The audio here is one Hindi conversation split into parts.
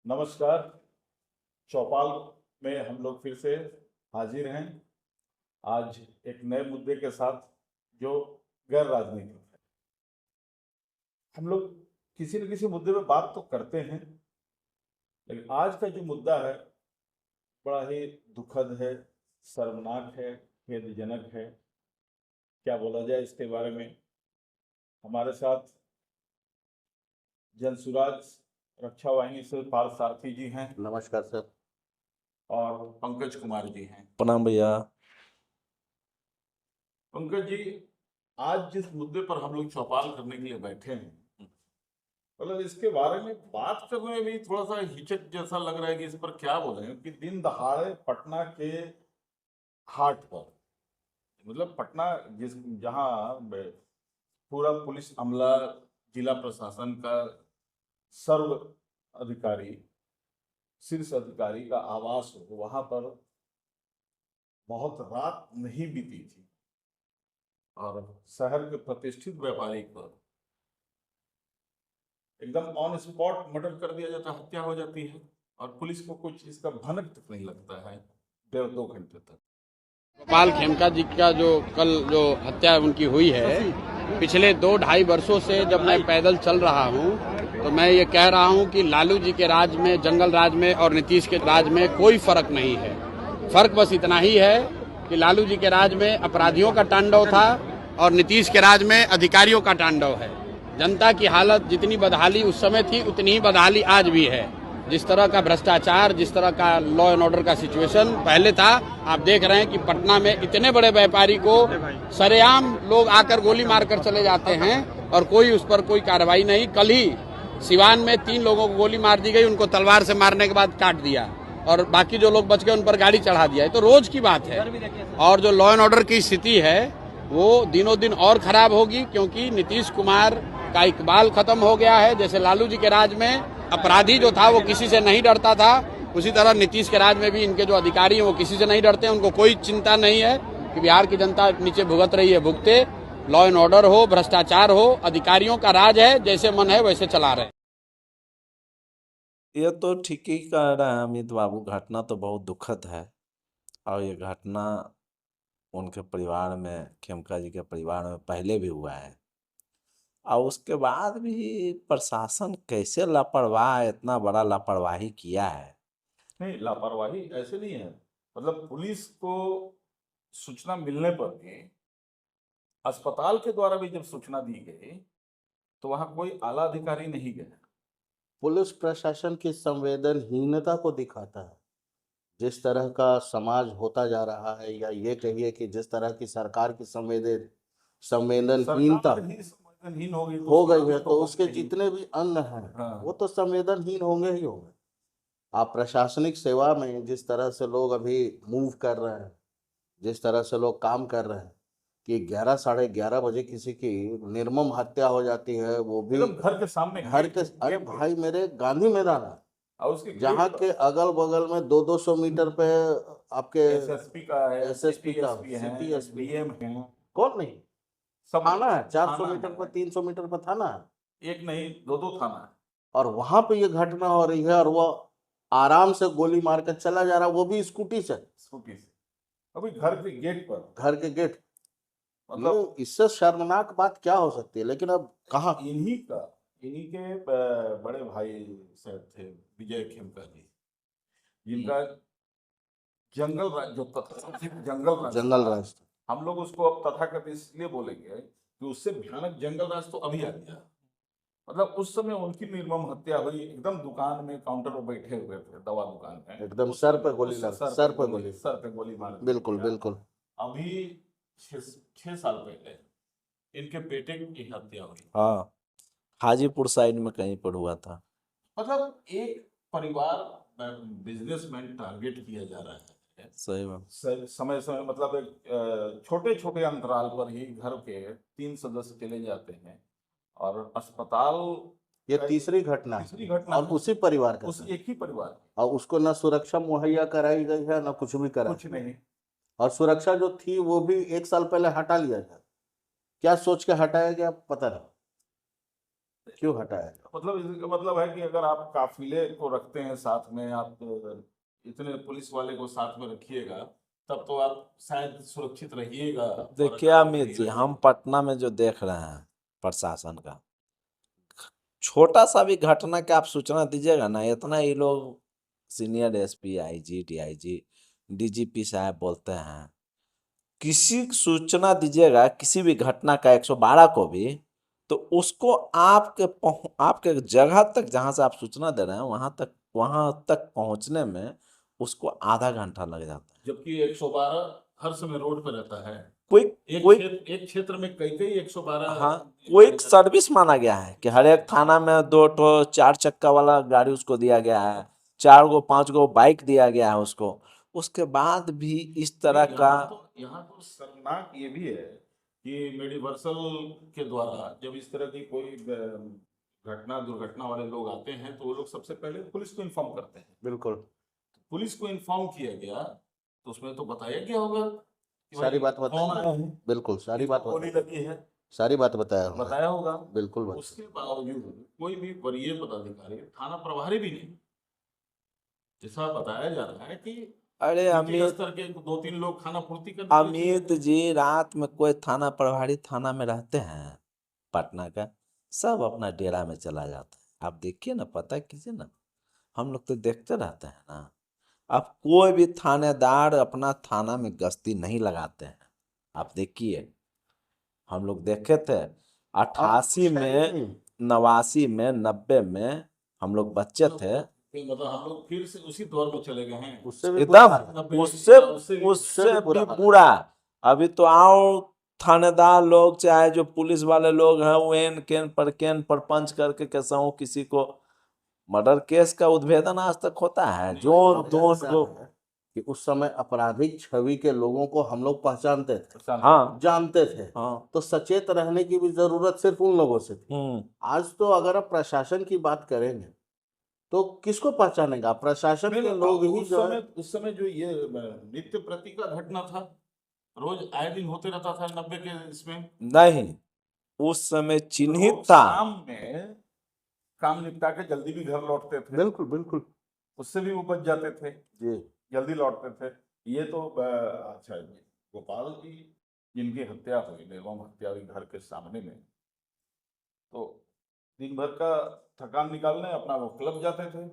नमस्कार। चौपाल में हम लोग फिर से हाजिर हैं आज एक नए मुद्दे के साथ जो गैर राजनीतिक है। हम लोग किसी न किसी मुद्दे पे बात तो करते हैं, लेकिन आज का जो मुद्दा है बड़ा ही दुखद है, शर्मनाक है, खेदजनक है। क्या बोला जाए इसके बारे में। हमारे साथ जनसुराज रक्षा वाहिनी से पार्थ सारथी जी हैं नमस्कार सर। और पंकज कुमार जी हैं। प्रणाम भैया। पंकज जी, आज जिस मुद्दे पर हम लोग चौपाल करने के लिए बैठे हैं, मतलब इसके बारे में बात करने में भी थोड़ा सा हिचक जैसा लग रहा है कि इस पर क्या बोलें कि दिन दहाड़े पटना के हाट पर, मतलब पटना जिस जहाँ पूरा पुलिस अमला, जिला प्रशासन का सर्व अधिकारी, शीर्ष अधिकारी का आवास हो, वहां पर बहुत रात नहीं बीती थी और शहर के प्रतिष्ठित व्यापारी पर एकदम ऑन स्पॉट मर्डर कर दिया जाता है, हत्या हो जाती है और पुलिस को कुछ इसका भनक तक नहीं लगता है 1.5-2 घंटे तक। गोपाल खेमका जी का जो हत्या उनकी हुई है, पिछले 2-2.5 वर्षों से जब मैं पैदल चल रहा हूं, तो मैं ये कह रहा हूं कि लालू जी के राज में, जंगल राज में और नीतीश के राज में कोई फर्क नहीं है। फर्क बस इतना ही है कि लालू जी के राज में अपराधियों का तांडव था और नीतीश के राज में अधिकारियों का तांडव है। जनता की हालत जितनी बदहाली उस समय थी, उतनी ही बदहाली आज भी है। जिस तरह का भ्रष्टाचार, जिस तरह का लॉ एंड ऑर्डर का सिचुएशन पहले था, आप देख रहे हैं कि पटना में इतने बड़े व्यापारी को सरेआम लोग आकर गोली मारकर चले जाते हैं और कोई उस पर कोई कार्रवाई नहीं। कल ही सिवान में 3 लोगों को गोली मार दी गई, उनको तलवार से मारने के बाद काट दिया और बाकी जो लोग बच गए उन पर गाड़ी चढ़ा दिया है। तो रोज की बात है। और जो लॉ एंड ऑर्डर की स्थिति है वो दिनों दिन और खराब होगी, क्योंकि नीतीश कुमार का इकबाल खत्म हो गया है। जैसे लालू जी के राज में अपराधी जो था वो किसी से नहीं डरता था, उसी तरह नीतीश के राज में भी इनके जो अधिकारी हैं वो किसी से नहीं डरते। उनको कोई चिंता नहीं है कि बिहार की जनता नीचे भुगत रही है, भुगते। लॉ एंड ऑर्डर हो, भ्रष्टाचार हो, अधिकारियों का राज है, जैसे मन है वैसे चला रहे। ये तो ठीक ही कह रहे हैं अमित बाबू, घटना तो बहुत दुखद है। और ये घटना उनके परिवार में, खेमका जी के परिवार में पहले भी हुआ है और उसके बाद भी प्रशासन कैसे लापरवाह, इतना बड़ा लापरवाही किया है। नहीं, लापरवाही ऐसे नहीं है। मतलब पुलिस को सूचना मिलने पर भी, अस्पताल के द्वारा भी जब सूचना दी गई तो वहां कोई आला अधिकारी नहीं गया। पुलिस प्रशासन की संवेदनहीनता को दिखाता है। जिस तरह का समाज होता जा रहा है, या ये कहिए कि जिस तरह की सरकार की संवेदनहीनता सरकार ही संवेदनहीन हो गई तो हो उसका गई है, तो तो उसके होगा ही। जितने भी अंग हैं हाँ। वो तो संवेदनहीन होंगे ही होंगे। आप प्रशासनिक सेवा में जिस तरह से लोग अभी मूव कर रहे हैं, जिस तरह से लोग काम कर रहे हैं कि 11 साढ़े 11 बजे किसी की निर्मम हत्या हो जाती है, वो भी एकदम घर के सामने, घर के, अरे गेट पे। भाई मेरे गांधी मैदान है, और उसके जहाँ गेट के पर अगल बगल में 200-200 मीटर पे आपके एसएसपी का है, एसएसपी का, सीपीएसपी है, सीपीएसपी, डीएम है, कौन नहीं, सब थाना है, 400 थाना मीटर पर, है। 300 मीटर पर थाना है। एक नहीं, दो थाना है। और वहां पे ये घटना हो रही है और वो आराम से गोली मार कर चला जा रहा है, वो भी स्कूटी से, स्कूटी से, अभी घर के गेट पर। घर के गेट। मतलब इससे शर्मनाक बात क्या हो सकती है। लेकिन अब कहाँ, इन्हीं के बड़े भाई शायद थे, विजय खेमका जी, जिनका जंगल राज, जो तथाकथित जंगल राज जंगल था, राज। हम लोग उसको अब तथाकथित इसलिए बोलेंगे कि उससे भयानक जंगल राज तो अभी आ गया। मतलब उस समय उनकी निर्मम हत्या हुई, एकदम दुकान में काउंटर पर बैठे हुए थे, दवा दुकान में, एकदम सर पे गोली लग, सर पे गोली मार दी बिल्कुल गई। बिल्कुल। अभी 6 साल पहले इनके बेटे की हत्या हुई। हाँ, हाजीपुर साइड में कहीं पर हुआ था। मतलब एक परिवार, बिजनेसमैन टारगेट किया जा रहा है। सही बात। समय समय, मतलब एक छोटे छोटे अंतराल पर ही घर के 3 सदस्य चले जाते हैं और अस्पताल। ये तीसरी घटना और है। उसी परिवार का, उस एक ही परिवार की। और उसको ना सुरक्षा मुहैया कराई गई है, ना कुछ भी करा, कुछ नहीं। और सुरक्षा जो थी वो भी 1 साल पहले हटा लिया गया। क्या सोच के हटाया गया पता नहीं। क्यों हटाया? मतलब इसका मतलब है कि अगर आप काफिले को रखते हैं साथ में, आप इतने पुलिस वाले को साथ में रखिएगा, तब तो आप शायद सुरक्षित रहिएगा। और देखिए अगर अमित नहीं जी, हम रहिएगा, पटना में जो देख रहे हैं प्रशासन का, छोटा सा भी घटना का आप सूचना दीजिएगा ना, इतना ये लोग senior SP, IG, DIG, DGP साहब बोलते हैं, किसी की सूचना दीजिएगा किसी भी घटना का 112 को भी, तो उसको आपके जगह तक जहां से आप सूचना दे रहे हैं वहां तक पहुंचने में उसको आधा घंटा लग जाता है। जबकि 112 हर समय रोड पर रहता है। कोई कोई एक क्षेत्र में कई कई 112। हाँ, वो एक सर्विस माना गया है कि हर एक थाना में 2 4 चक्का वाला गाड़ी उसको दिया गया है, 4 गो 5 गो बाइक दिया गया है उसको। उसके बाद भी इस तरह का यहाँ तो शर्मनाक ये भी है कि मेडिवर्सल के द्वारा जब इस तरह की कोई घटना दुर्घटना वाले लोग आते हैं तो वो लोग सबसे पहले पुलिस को इन्फॉर्म करते हैं। बिल्कुल, पुलिस को इन्फॉर्म किया गया तो उसमें तो बताया गया होगा कि सारी भाई बात कौन बताया। आया है, बिल्कुल सारी किसको बात गोली बताया, लगी है, सारी बात बताया होगा। बताया होगा। बिल्कुल बताया। उसके बावजूद कोई भी वरीय पदाधिकारी, थाना प्रभारी भी नहीं, जैसा बताया जा रहा है कि अरे नीचे अमित स्तर के 2-3 लोग खाना पूर्ति कर देते हैं। अमित जी, रात में कोई थाना प्रभारी थाना में रहते हैं पटना का? सब अपना डेरा में चला जाता है। आप देखिए ना, पता कीजिए ना, हम लोग तो देखते रहते हैं ना। अब कोई भी थानेदार अपना थाना में गश्ती नहीं लगाते हैं। आप देखिए, हम लोग देखे थे अब 88 कुछ है ही में, नहीं। 89 में, 90 में हम लोग बच्चे थे। मतलब हम लोग फिर से उसी दौर में चले गए हैं। उससे भी बुरा हाल है। एकदम उससे उससे उससे भी बुरा भी हाल है। बुरा। अभी तो आओ, थानेदार लोग चाहे जो पुलिस वाले लोग हैं, वो केन पर पंच करके कैसा हो किसी को मर्डर केस का उद्भेदन आज तक होता है? जोन अब दोन ऐसा को। है कि उस समय आपराधिक छवि के लोगों को हम लोग पहचानते थे, हाँ जानते थे, हाँ। तो सचेत रहने की भी जरूरत सिर्फ उन लोगों से थी। आज तो अगर आप प्रशासन की बात करेंगे तो किसको पहचानेगा? प्रशासन के लोग ही जो है। उस समय जो ये नित्य प्रति का घटना था, रोज आए दिन होते रहता था 90 के इसमें। नहीं, उस समय चिन्हित लोग था। शाम में काम निपटा के जल्दी भी घर लौटते थे, बिल्कुल बिल्कुल उससे भी वो बच जाते थे, जी। जल्दी लौटते थे। ये तो अच्छा जी, गोपाल जी जिनकी हत्या हुई, निर्मम हत्या हुई घर के सामने में, तो दिन भर का थकान निकालने अपना वो क्लब जाते थे,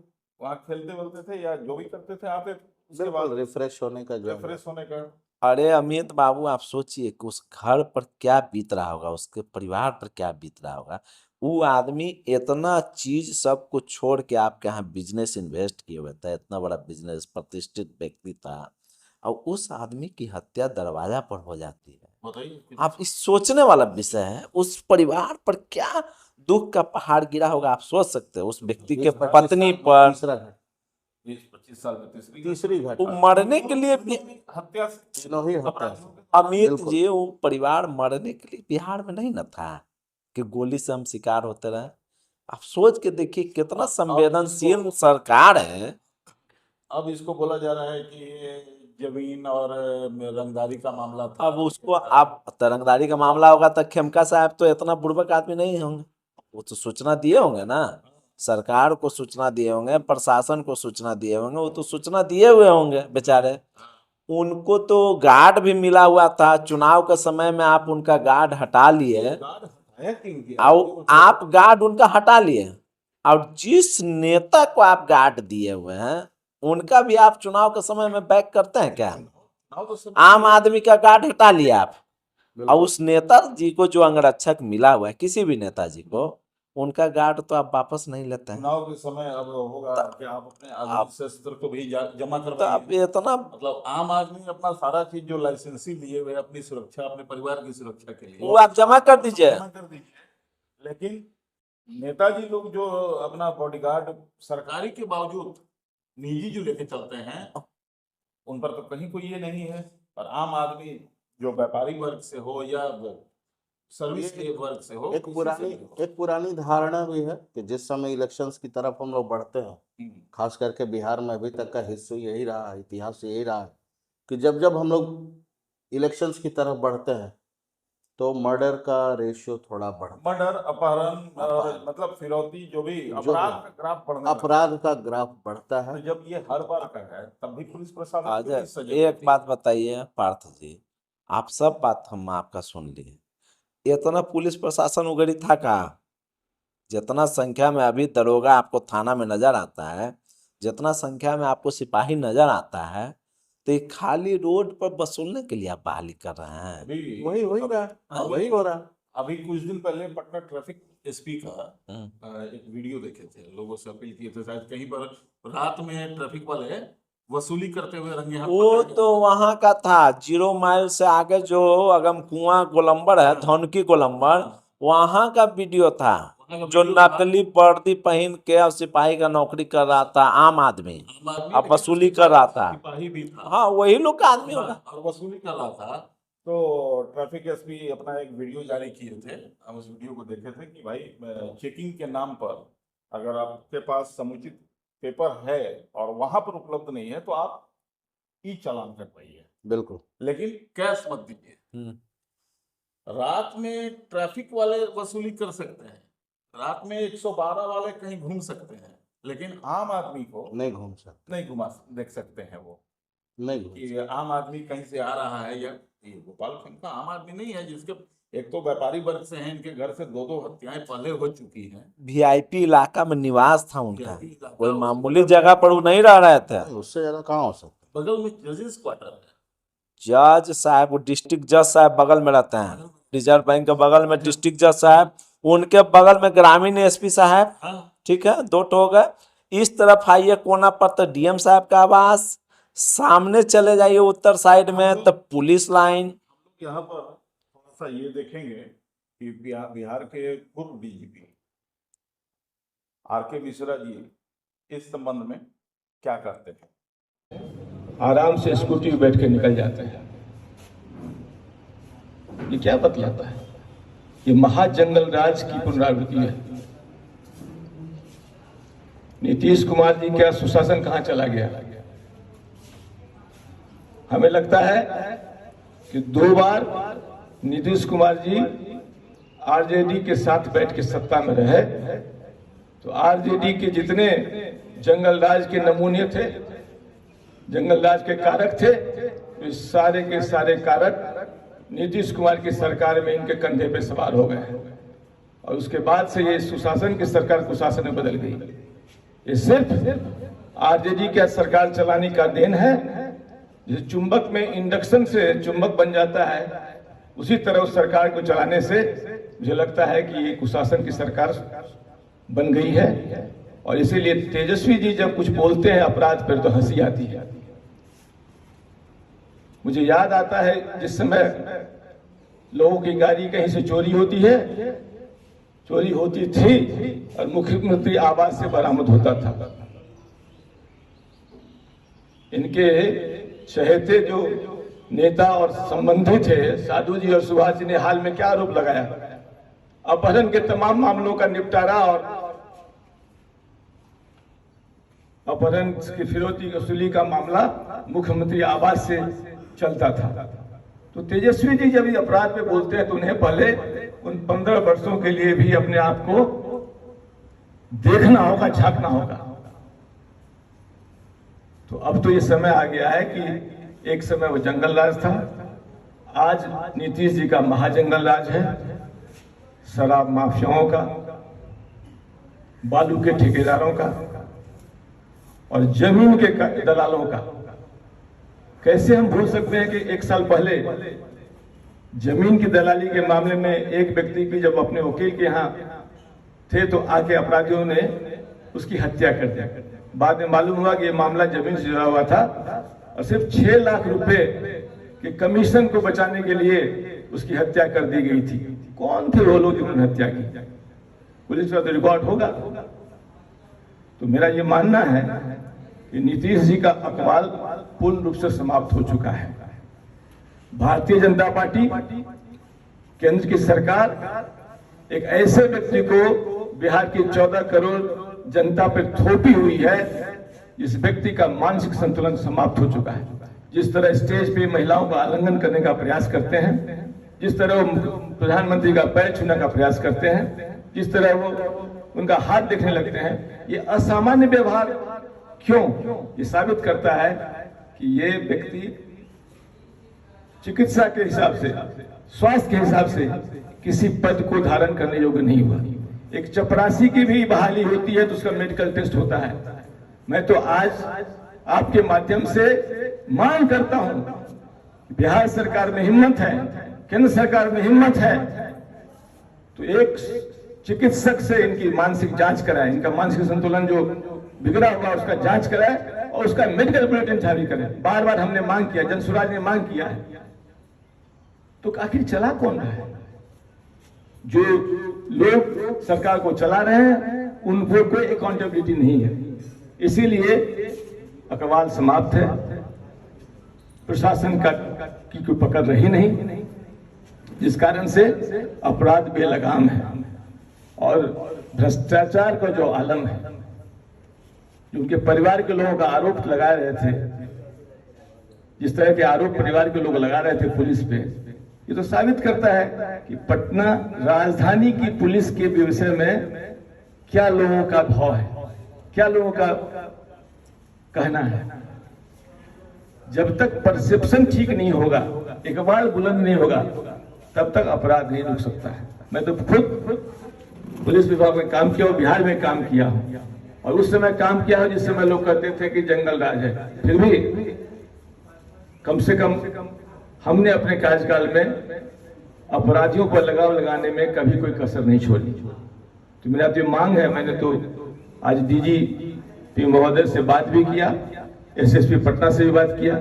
वहाँ खेलते वेलते थे या जो भी करते थे, आते थे उसके बिल्कुल बाद रिफ्रेश होने का जो है। रिफ्रेश होने का। अरे अमित बाबू, आप सोचिए कि उस घर पर क्या बीत रहा होगा, उसके परिवार पर क्या बीत रहा होगा। वो आदमी इतना चीज सब कुछ छोड़ के आपके यहाँ बिजनेस इन्वेस्ट किए हुए था, इतना बड़ा बिजनेस, प्रतिष्ठित व्यक्ति था, और उस आदमी की हत्या दरवाजा पर हो जाती है। बताइए आप इस सोचने वाला विषय है, उस परिवार पर क्या दुख का पहाड़ गिरा होगा, आप सोच सकते हैं। उस व्यक्ति के पत्नी पर तीसरा घटना, 20-25 साल में तीसरी वो घटना, मरने के लिए हत्या से तीनों ही हत्या अपराधियों से। के- अमित बिल्कुल। जी, वो परिवार मरने के लिए बिहार में नहीं न था कि गोली से हम शिकार होते रहे। आप सोच के देखिए कितना संवेदनशील सरकार है। अब इसको बोला जा रहा है कि ये जमीन और रंगदारी का मामला था। अब उसको आप तरंगदारी का मामला होगा तो खेमका साहब तो इतना बुड़बक आदमी नहीं होंगे, वो तो सूचना दिए होंगे ना, सरकार को सूचना दिए होंगे, प्रशासन को सूचना दिए होंगे, वो तो सूचना दिए हुए होंगे बेचारे। उनको तो गार्ड भी मिला हुआ था, चुनाव के समय में आप उनका गार्ड हटा लिए, गार्ड हटाया क्यों गया? और आप गार्ड उनका हटा लिए, और जिस नेता को आप गार्ड दिए हुए हैं उनका भी आप चुनाव के समय में बैक करते हैं क्या? चुनाव तो सब आम आदमी का गार्ड हटा लिया आप, और बिल्कुल। उस नेता जी को जो अंगरक्षक मिला हुआ है, किसी भी नेताजी को, उनका गार्ड तो आप वापस नहीं लेते हैं। चुनाव के समय अब होगा कि आप अपने आधुनिक आप- शस्त्र को भी जमा तो करवाइए। अब इतना मतलब आम आदमी अपना सारा चीज जो लाइसेंसी लिए हुए अपनी सुरक्षा, अपने परिवार की सुरक्षा के लिए, वो आप जमा कर दीजिए। जमा कर दीजिए। लेकिन नेताजी लोग जो अपना बॉडीगार्ड सरकारी के बावजूद निजी जो लेके चलते हैं, उन पर तो कहीं कोई ये नहीं है। और आम आदमी जो व्यापारी वर्ग से हो या सर्विस के वर्ग से हो, एक किसी से पुरानी भी हो। एक पुरानी धारणा भी है कि जिस समय इलेक्शंस की तरफ हम लोग बढ़ते हैं, खास करके बिहार में अभी तक का हिस्सा यही रहा है, इतिहास यही रहा है कि जब जब हम लोग इलेक्शंस की तरफ बढ़ते हैं तो मर्डर का रेशियो थोड़ा बढ़ मर्डर, अपहरण और मतलब फिरौती, जो भी अपराध का ग्राफ बढ़ने लगा। अपराध का ग्राफ बढ़ता तो है। जब ये हर बार का है तब भी पुलिस प्रशासन आज क्यों नहीं सजग एक होती? बात बताइए पार्थ जी, आप सब बात हम आपका सुन लिए, इतना पुलिस प्रशासन उगड़ी था कहाँ? जितना संख्या में अभी दरोगा आपको थाना में नजर आता है, जितना संख्या में आपको सिपाही नजर आता है, तो ये खाली रोड पर वसूलने के लिए आप बहाली कर रहे हैं। अभी वही वही रहा है, वही हो रहा है। अभी कुछ दिन पहले पटना ट्रैफिक एसपी का हम्म। एक वीडियो देखे थे, लोगों से अपील किए थे, शायद कहीं पर रात में ट्रैफिक वाले वसूली करते हुए रंगे हाथ वो पकड़े गए। तो वहां का था, 0 माइल से आगे जो अगम कुआं गोलंबर है, धौनकी गोलंबर, वहां का वीडियो था, वहाँ का जो वीडियो था। नकली वर्दी पहन के और सिपाही का नौकरी कर रहा था, आम आदमी आम आदमी, अब लेकिन वसूली कर रहा था। सिपाही भी था। हाँ, वही लोग का आदमी होगा। हाँ, और वसूली कर रहा था। तो ट्रैफिक एसपी अपना एक वीडियो जारी किए थे, हम उस वीडियो को देखे थे कि भाई चेकिंग के नाम पर अगर आपके पास समुचित पेपर है और वहां पर उपलब्ध नहीं है तो आप ई चालान करवाइए, बिल्कुल। लेकिन कैश मत दीजिए। रात में ट्रैफिक वाले वसूली कर सकते हैं, रात में 112 वाले कहीं घूम सकते हैं, लेकिन आम आदमी को नहीं घूम सकते, नहीं घुमा देख सकते हैं वो नहीं घूम कि आम आदमी कहीं से आ रहा है। या ये गोपालगंज का आम आदमी नहीं है जिसके, एक तो व्यापारी वर्ग से हैं, इनके घर से 2-2 हत्याएं पहले हो चुकी हैं। वीआईपी इलाका में निवास था उनका, VIP इलाका, कोई मामूली जगह पर वो नहीं रह रहे थे। सकते, उससे ज्यादा कहाँ हो सकता बगल में जजेस क्वार्टर है। जज साहब, वो डिस्ट्रिक्ट जज साहब बगल में रहते हैं, रिजर्व बैंक के बगल में डिस्ट्रिक्ट जज साहब, उनके बगल में ग्रामीण एसपी साहब। हाँ, ठीक है, 2 हो गए। इस तरफ आइए कोना पर तो डीएम साहब का आवास, सामने चले जाइए उत्तर साइड में तो पुलिस लाइन। हम लोग यहाँ पर थोड़ा सा ये देखेंगे कि बिहार के पूर्व डीजीपी आर.के. मिश्रा जी इस संबंध में क्या करते हैं। आराम से स्कूटी पे बैठ के निकल जाते हैं। ये क्या बतलाता है? ये महाजंगल राज की पुनरावृत्ति है। नीतीश कुमार जी का सुशासन कहां चला गया? हमें लगता है कि 2 बार नीतीश कुमार जी आरजेडी के साथ बैठ के सत्ता में रहे, तो आरजेडी के जितने जंगल राज के नमूने थे, जंगल राज के कारक थे, तो सारे के सारे कारक नीतीश कुमार की सरकार में इनके कंधे पे सवार हो गए और उसके बाद से ये सुशासन की सरकार कुशासन में बदल गई। ये सिर्फ आरजेडी का सरकार चलाने का देन है। जैसे चुंबक में इंडक्शन से चुंबक बन जाता है, उसी तरह उस सरकार को चलाने से मुझे लगता है कि ये कुशासन की सरकार बन गई है। और इसीलिए तेजस्वी जी जब कुछ बोलते हैं अपराध पर तो हंसी आती है। मुझे याद आता है जिस समय लोगों की गाड़ी कहीं से चोरी होती थी और मुख्यमंत्री आवास से बरामद होता था। इनके चहेते जो नेता और संबंधी थे, साधु जी और सुभाष जी ने हाल में क्या आरोप लगाया? अपहरण के तमाम मामलों का निपटारा और अपहरण की फिरौती वसूली का मामला मुख्यमंत्री आवास से चलता था। तो तेजस्वी जी जब ये अपराध पे बोलते हैं तो उन्हें पहले उन 15 वर्षों के लिए भी अपने आप को देखना होगा, झांकना होगा। तो अब तो ये समय आ गया है कि एक समय वो जंगल राज था, आज नीतीश जी का महाजंगल राज है। शराब माफियाओं का, बालू के ठेकेदारों का और जमीन के दलालों का। कैसे हम भूल सकते हैं कि 1 साल पहले जमीन की दलाली के मामले में एक व्यक्ति की जब अपने वकील के यहाँ थे तो आके अपराधियों ने उसकी हत्या कर दी। बाद में मालूम हुआ कि यह मामला जमीन से जुड़ा हुआ था और सिर्फ 6 लाख रुपए के कमीशन को बचाने के लिए उसकी हत्या कर दी गई थी। कौन थे वो लोग जिन्होंने हत्या की? पुलिस का तो रिकॉर्ड होगा। तो मेरा ये मानना है कि नीतीश जी का अकवाल पूर्ण रूप से समाप्त हो चुका है। भारतीय जनता पार्टी, केंद्र की सरकार एक ऐसे व्यक्ति को बिहार की 14 करोड़ जनता पर थोपी हुई है जिस व्यक्ति का मानसिक संतुलन समाप्त हो चुका है। जिस तरह स्टेज पे महिलाओं का आलिंगन करने का प्रयास करते हैं, जिस तरह वो प्रधानमंत्री का पैर छूने का प्रयास करते हैं, जिस तरह वो उनका हाथ देखने लगते हैं, ये असामान्य व्यवहार क्यों? ये साबित करता है कि ये व्यक्ति चिकित्सा के हिसाब से, स्वास्थ्य के हिसाब से किसी पद को धारण करने योग्य नहीं हुआ। एक चपरासी की भी बहाली होती है तो उसका मेडिकल टेस्ट होता है। मैं तो आज आपके माध्यम से मांग करता हूं, बिहार सरकार में हिम्मत है, केंद्र सरकार में हिम्मत है, तो एक चिकित्सक से इनकी मानसिक जांच कराएं, इनका मानसिक संतुलन जो बिगड़ा हुआ उसका जांच कराएं और उसका मेडिकल बुलेटिन जारी करें। बार बार हमने मांग किया, जनसुराज ने मांग किया है, तो आखिर चला कौन रहा है? जो लोग सरकार को चला रहे हैं उनको कोई अकाउंटेबिलिटी नहीं है। इसीलिए अकवाल समाप्त है, प्रशासन की कोई पकड़ रही नहीं, जिस कारण से अपराध बेलगाम है और भ्रष्टाचार का जो आलम है, जो उनके परिवार के लोगों का आरोप लगा रहे थे, जिस तरह के आरोप परिवार के लोग लगा रहे थे पुलिस पे, ये तो साबित करता है कि पटना राजधानी की पुलिस के विषय में क्या लोगों का भाव है, क्या लोगों का कहना है। जब तक परसेप्शन ठीक नहीं होगा, इकबाल बुलंद नहीं होगा, तब तक अपराध नहीं रुक सकता है। मैं तो खुद पुलिस विभाग में काम किया और बिहार में काम किया हूं, और उस समय काम किया है जिस समय लोग कहते थे कि जंगल राज है, फिर भी कम से कम हमने अपने कार्यकाल में अपराधियों पर लगाम लगाने में कभी कोई कसर नहीं छोड़ी। तो मेरा तो मांग है, मैंने तो आज डीजीपी महोदय से बात भी किया, एसएसपी पटना से भी बात किया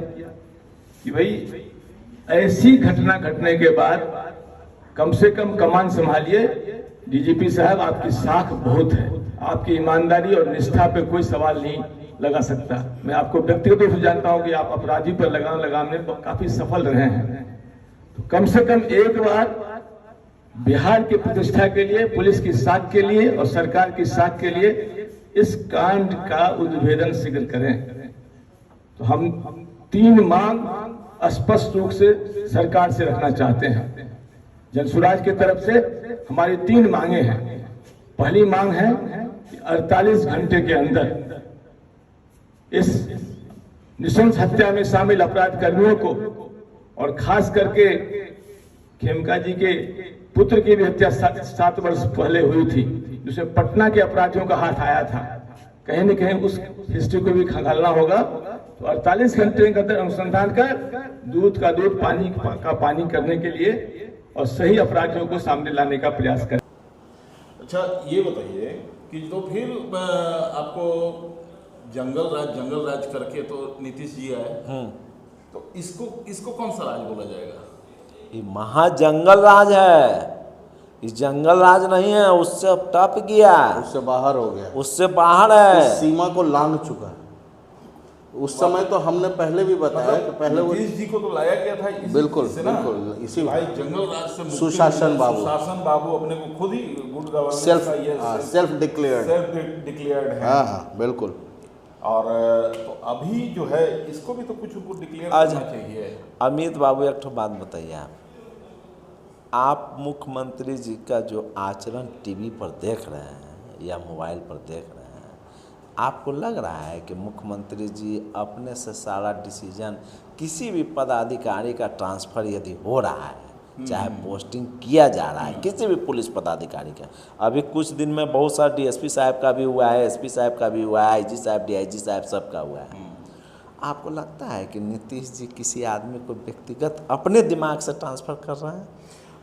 कि भाई ऐसी घटना घटने के बाद कम से कम कमान संभालिए। डीजीपी साहब, आपकी साख बहुत है, आपकी ईमानदारी और निष्ठा पे कोई सवाल नहीं लगा सकता। मैं आपको व्यक्तिगत रूप से जानता हूं कि आप अपराधी पर लगाम लगाने में काफी सफल रहे हैं। तो कम से कम एक बार बिहार की प्रतिष्ठा के लिए, पुलिस की साख के लिए और सरकार की साख के लिए इस कांड का उद्भेदन शीघ्र करें। तो हम 3 मांग स्पष्ट रूप से सरकार से रखना चाहते हैं। जनसुराज की तरफ से हमारी 3 मांगे हैं। पहली मांग है कि 48 घंटे के अंदर इस नृशंस हत्या में शामिल अपराध कर्मियों को, और खास करके खेमका जी के पुत्र की भी हत्या 7 वर्ष पहले हुई थी, जिसमें पटना के अपराधियों का हाथ आया था, कहीं न कहीं उस हिस्ट्री को भी खंगालना होगा। तो 48 घंटे के अंदर अनुसंधान कर दूध का दूध, पानी का पानी करने के लिए और सही अपराधियों को सामने लाने का प्रयास करें। अच्छा, ये बताइए कि तो फिर आपको जंगल राज करके तो नीतीश जी आए, तो इसको कौन सा राज बोला जाएगा? ये महाजंगल राज है, ये जंगल राज नहीं है, उससे टप गया, उससे बाहर हो गया, उससे बाहर है, उस सीमा को लांघ चुका है। उस समय तो हमने पहले भी बताया कि पहले वो नीतीश जी को तो लाया गया था बिल्कुल बिल्कुल इसी भाई जंगल राज से मुक्ति सुशासन बाबू, सुशासन बाबू अपने को खुद ही गुड सेल्फ डिक्लेयर्ड है। हाँ बिल्कुल। और तो अभी जो है इसको भी तो कुछ डिक्लेयर आज करना चाहिए। अमित बाबू, एक ठो बात बताइए, आप मुख्यमंत्री जी का जो आचरण टीवी पर देख रहे हैं या मोबाइल पर देख रहे हैं, आपको लग रहा है कि मुख्यमंत्री जी अपने से सारा डिसीजन, किसी भी पदाधिकारी का ट्रांसफ़र यदि हो रहा है, चाहे पोस्टिंग किया जा रहा है किसी भी पुलिस पदाधिकारी का, अभी कुछ दिन में बहुत सारा डीएसपी साहब का भी हुआ है, एसपी साहब का भी हुआ है, आईजी साहब, डीआईजी साहब सबका हुआ है, आपको लगता है कि नीतीश जी किसी आदमी को व्यक्तिगत अपने दिमाग से ट्रांसफ़र कर रहे हैं?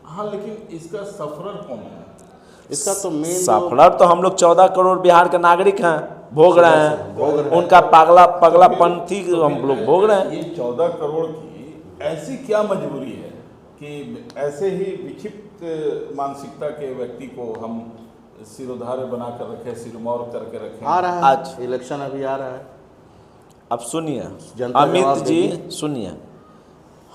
हाँ, लेकिन इसका सफरर कौन है? इसका तो मेन सफलर तो हम लोग 14 करोड़ बिहार के नागरिक हैं, भोग रहे हैं, उनका पगलापंथी हम लोग भोग रहे हैं। ये 14 करोड़ की ऐसी क्या मजबूरी है कि ऐसे ही विक्षिप्त मानसिकता के व्यक्ति को हम सिरोधार्य बना कर रखें, सिरमौर करके रखें? आ रहा है, आज इलेक्शन अभी आ रहा है। अब सुनिए जनता अमित जवाब जी, देगी। सुनिए,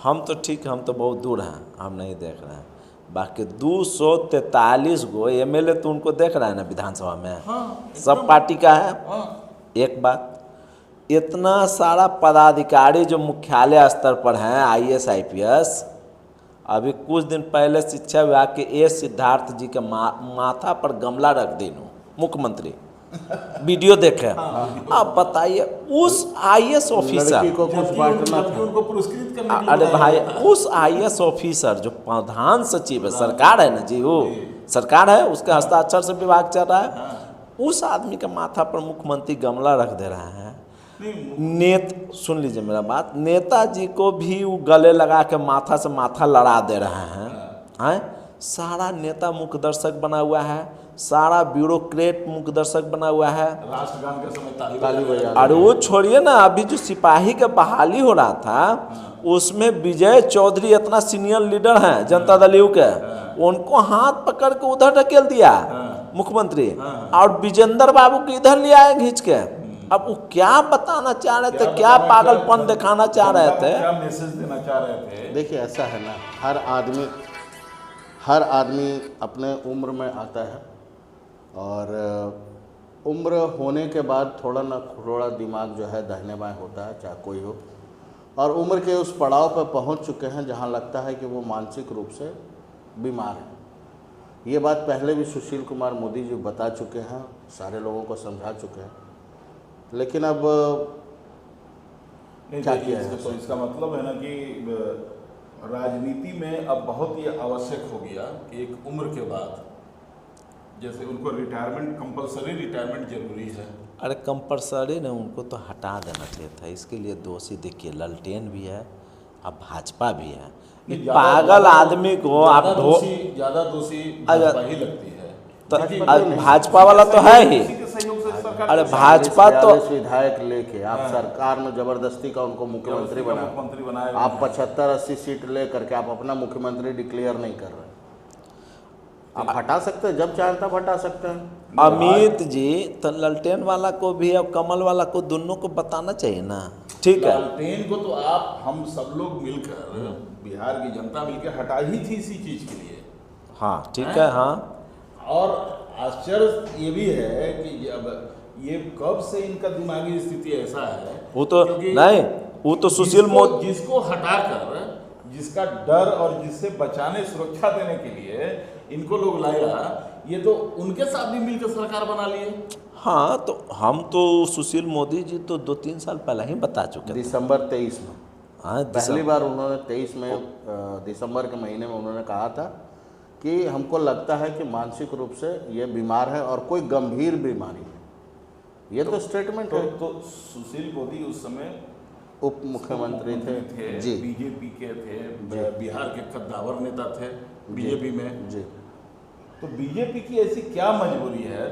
हम तो ठीक, हम तो बहुत दूर हैं, हम नहीं देख रहे हैं, बाकी 243 गो एमएलए तो उनको देख रहा है ना विधानसभा में। हाँ, सब पार्टी का है। हाँ। एक बात, इतना सारा पदाधिकारी जो मुख्यालय स्तर पर हैं, आईएएस आईपीएस, अभी कुछ दिन पहले शिक्षा विभाग के ए सिद्धार्थ जी के माथा पर गमला रख देनु मुख्यमंत्री वीडियो देखे। आप बताइए उस आईएएस ऑफिसर लड़की को कुछ बांटना जबकि था। उनको पुरस्कृत करने के लिए अरे बुलाया भाई गया था। उस आईएएस ऑफिसर जो प्रधान सचिव है, सरकार है ना जी, वो सरकार है, उसके हस्ताक्षर से विभाग चल रहा है, उस आदमी के माथा पर मुख्यमंत्री गमला रख दे रहा है। सुन लीजिए मेरा बात, नेताजी को भी वो गले लगा के माथा से माथा लड़ा दे रहे हैं। सारा नेता मुख्य दर्शक बना हुआ है, सारा ब्यूरोक्रेट मुख्य दर्शक बना हुआ है। राष्ट्रगान के समय ताली बजा अरे वो छोड़िए ना, अभी जो सिपाही का बहाली हो रहा था उसमें विजय चौधरी इतना सीनियर लीडर हैं जनता दल यू के, उनको हाथ पकड़ के उधर ढकेल दिया मुख्यमंत्री, और विजेंद्र बाबू को इधर ले आए खींच के। अब वो क्या बताना चाह रहे थे, क्या पागलपन दिखाना चाह रहे थे? क्या मैसेज देना चाह रहे थे? देखिए ऐसा है ना, हर आदमी अपने उम्र में आता है, और उम्र होने के बाद थोड़ा दिमाग जो है दाहिने बाएं होता है, चाहे कोई हो, और उम्र के उस पड़ाव पर पहुंच चुके हैं जहां लगता है कि वो मानसिक रूप से बीमार हैं। ये बात पहले भी सुशील कुमार मोदी जी बता चुके हैं, सारे लोगों को समझा चुके हैं, लेकिन अब नहीं, क्या देखिए, किया है? तो इसका मतलब है ना कि राजनीति में अब बहुत ही आवश्यक हो गया कि एक उम्र के बाद जैसे उनको रिटायरमेंट, कंपलसरी रिटायरमेंट जरूरी है। अरे कंपलसरी ने उनको तो हटा देना चाहिए था। इसके लिए दोषी देखिए ललटेन भी है, अब भाजपा भी है। नहीं, पागल आदमी को आप ज्यादा दोषी भाजपा ही लगती है। तो देखिए, भाजपा वाला तो है ही। किसी के सहयोग से सरकार अरे के भाजपा तो 40 विधायक लेके आप सरकार में जबरदस्ती का उनको मुख्यमंत्री मुख्यमंत्री बनाए आप 75-80 सीट ले करके आप अपना मुख्यमंत्री डिक्लेयर नहीं कर रहे। आप हटा सकते हैं, जब चाहें तब हटा सकते हैं। अमित जी तो ललटेन वाला को भी और कमल वाला को दोनों को बताना चाहिए ना, ठीक है। लालटेन को तो आप हम सब लोग मिलकर, बिहार की जनता मिलकर हटा ही थी इसी चीज के लिए। हाँ ठीक है। हाँ और आश्चर्य ये भी है कि अब ये कब से इनका दिमागी स्थिति ऐसा है, वो तो क्योंकि नहीं, वो तो सुशील मोदी जिसको हटाकर, जिसका डर और जिससे बचाने, सुरक्षा देने के लिए इनको लोग लाया, ये तो उनके साथ भी मिलकर सरकार बना लिए। हाँ तो हम तो सुशील मोदी जी तो 2-3 साल पहले ही बता चुके थे। दिसंबर 23 में हाँ पहली बार उन्होंने 23 में दिसंबर के महीने में उन्होंने कहा था कि हमको लगता है कि मानसिक रूप से ये बीमार है और कोई गंभीर बीमारी है। ये तो स्टेटमेंट है। तो सुशील मोदी उस समय उप मुख्यमंत्री थे जी, बीजेपी के थे, बिहार के कद्दावर नेता थे बीजेपी में जी। तो बीजेपी की ऐसी क्या मजबूरी है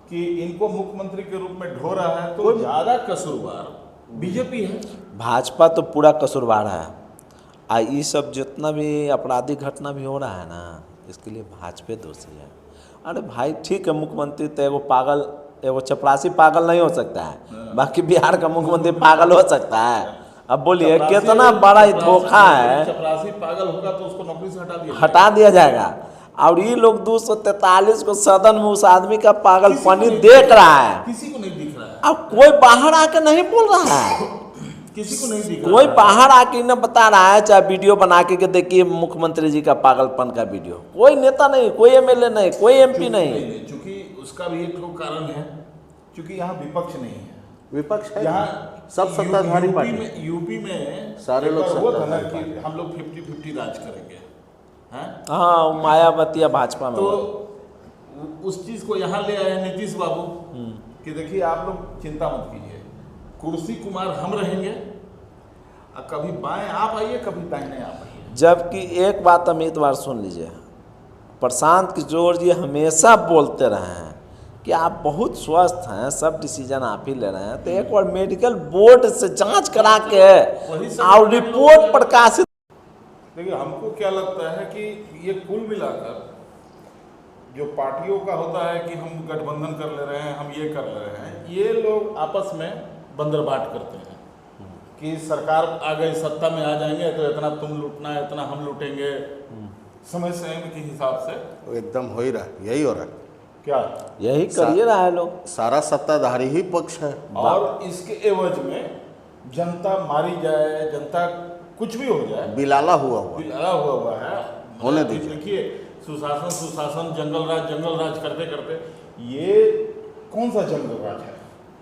कि इनको मुख्यमंत्री के रूप में ढो रहा है? तो ज्यादा कसूरवार बीजेपी है। भाजपा तो पूरा कसूरवार है। ये सब जितना भी आपराधिक घटना भी हो रहा है ना, इसके लिए भाजपा दोषी है। अरे भाई ठीक है, मुख्यमंत्री तो एगो पागल, एगो चपरासी पागल नहीं हो सकता है, बाकी बिहार का मुख्यमंत्री पागल हो सकता है। अब बोलिए कितना बड़ा ही धोखा है। चपरासी पागल होगा तो उसको नौकरी से हटा दिया जाएगा। और ये लोग 243 को सदन में उस आदमी का पागलपनी देख रहा है, किसी को नहीं दिख रहा है। अब कोई बाहर आके नहीं बोल रहा है, किसी को नहीं दिख रहा कोई है। बाहर आके न बता रहा है, चाहे वीडियो बना के देखिए मुख्यमंत्री जी का पागलपन का वीडियो। कोई नेता नहीं, कोई एमएलए नहीं, कोई एमपी नहीं। चूंकि उसका भी एक कारण है, क्योंकि यहाँ विपक्ष नहीं है। विपक्ष है, यहाँ सब सत्ताधारी पार्टी। यूपी में सारे लोग हुआ था ना सत्ताधारी कि हम लोग 50-50 राज करेंगे, हैं? हाँ मायावती भाजपा में तो उस चीज को यहाँ ले आए नीतीश बाबू कि देखिए आप लोग चिंता मत कीजिए, कुर्सी कुमार हम रहेंगे, कभी बाएं आप आइए, कभी दाहिने आप आइए। जबकि एक बात अमित बार सुन लीजिए, प्रशांत किशोर जी हमेशा बोलते रहे हैं कि आप बहुत स्वस्थ हैं, सब डिसीजन आप ही ले रहे हैं, तो एक बार मेडिकल बोर्ड से जांच करा के और रिपोर्ट प्रकाशित। देखिए हमको क्या लगता है कि ये कुल मिलाकर जो पार्टियों का होता है कि हम गठबंधन कर ले रहे हैं, हम ये कर ले रहे हैं, ये लोग आपस में बंदरबाट करते हैं कि सरकार आ गई, सत्ता में आ जाएंगे तो इतना तुम लूटना है, इतना हम लूटेंगे, समय समय के हिसाब से। एकदम हो ही रहा है, यही हो रहा है। क्या यही करिए रहा है लोग, सारा सत्ताधारी ही पक्ष है। और इसके एवज में जनता मारी जाए, जनता कुछ भी हो जाए, बिलाला हुआ बिलाया हुआ है, होने मतलब दीजिए। देखिए सुशासन जंगल राज करते करते ये कौन सा जंगल राज है,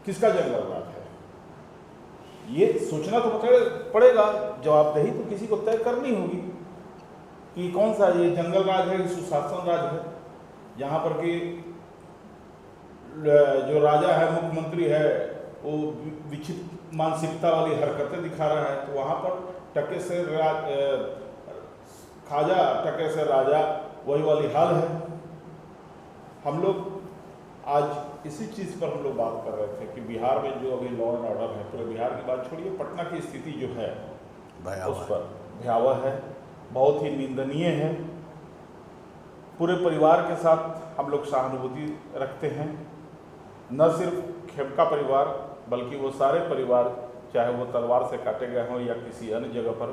किसका जंगल राज है, ये सोचना तो पड़ेगा। जवाबदेही तो किसी को तय करनी होगी कि कौन सा ये जंगल राज है, सुशासन राज है, जहाँ पर कि जो राजा है, मुख्यमंत्री है, वो विचित्र मानसिकता वाली हरकतें दिखा रहा है, तो वहाँ पर टके से खाजा टके से राजा, वही वाली हाल है। हम लोग आज इसी चीज़ पर हम लोग बात कर रहे थे कि बिहार में जो अभी लॉ एंड ऑर्डर है, पूरे बिहार की बात छोड़िए, पटना की स्थिति जो है उस पर भयावह है, बहुत ही निंदनीय है। पूरे परिवार के साथ हम लोग सहानुभूति रखते हैं, न सिर्फ खेमका परिवार बल्कि वो सारे परिवार, चाहे वो तलवार से काटे गए हों या किसी अन्य जगह पर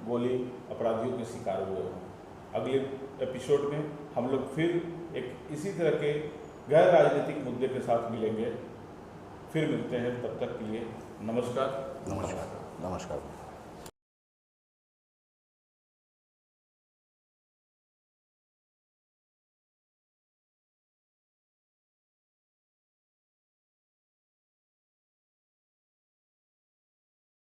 गोली अपराधियों के शिकार हुए हों। अगले एपिसोड में हम लोग फिर एक इसी तरह के गैर राजनीतिक मुद्दे के साथ मिलेंगे, फिर मिलते हैं, तब तक के लिए नमस्कार। नमस्कार।